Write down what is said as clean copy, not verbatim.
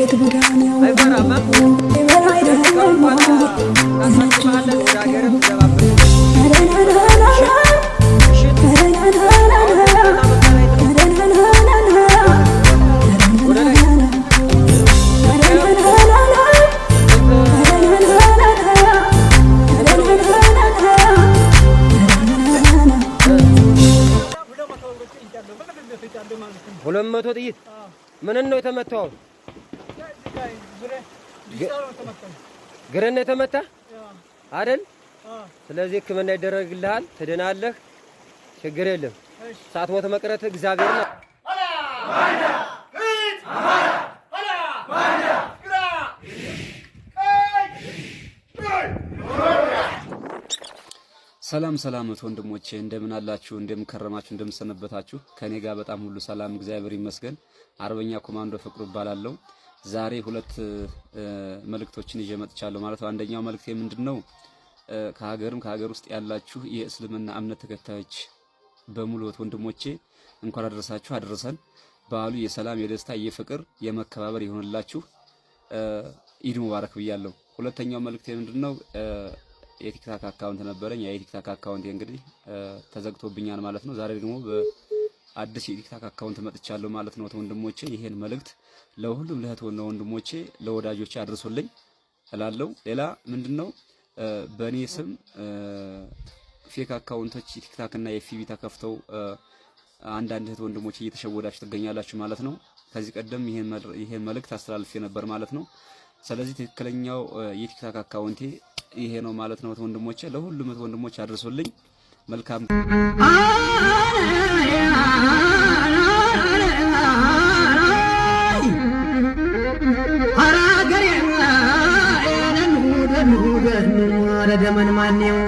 የስኬት ጎዳናው የበላይ ደግሞ ሁለት መቶ ጥይት ምን ነው የተመታው? ግረን የተመታ አይደል? ስለዚህ ሕክምና ይደረግልሃል፣ ትድናለህ። ችግር የለም። ሳትሞት መቅረት እግዚአብሔር ነው። ሰላም ሰላም ወንድሞቼ እንደምን አላችሁ? እንደምን ከረማችሁ? እንደምን ሰነበታችሁ? ከኔ ጋር በጣም ሁሉ ሰላም እግዚአብሔር ይመስገን። አርበኛ ኮማንዶ ፍቅሩ እባላለሁ። ዛሬ ሁለት መልእክቶችን ይዤ መጥቻለሁ ማለት ነው። አንደኛው መልእክቴ ምንድነው? ከሀገር ውስጥ ያላችሁ የእስልምና እምነት ተከታዮች በሙሉ ወንድሞቼ እንኳን አደረሳችሁ አደረሰን። በዓሉ የሰላም የደስታ የፍቅር የመከባበር ይሆንላችሁ። ኢድ ሙባረክ ብያለሁ። ሁለተኛው መልእክቴ ምንድነው? የቲክታክ አካውንት ነበረኝ። የቲክታክ አካውንት እንግዲህ ተዘግቶብኛል ማለት ነው። ዛሬ ደግሞ በአዲስ የቲክታክ አካውንት መጥቻለሁ ማለት ነው። ወንድሞቼ ይሄን መልእክት ለሁሉም ለእህትና ወንድሞቼ ለወዳጆቼ አድርሶልኝ እላለሁ። ሌላ ምንድነው? በእኔ ስም ፌክ አካውንቶች ቲክታክ እና የፊቢ ተከፍተው አንዳንድ እህት ወንድሞቼ እየተሸወዳችሁ ትገኛላችሁ ማለት ነው። ከዚህ ቀደም ይሄን መልእክት አስተላልፌ ነበር ማለት ነው። ስለዚህ ትክክለኛው የቲክታክ አካውንቴ ይሄ ነው ማለት ነው። ወንድሞቼ ለሁሉም ወንድሞቼ አድርሶልኝ መልካም ደመን ማነው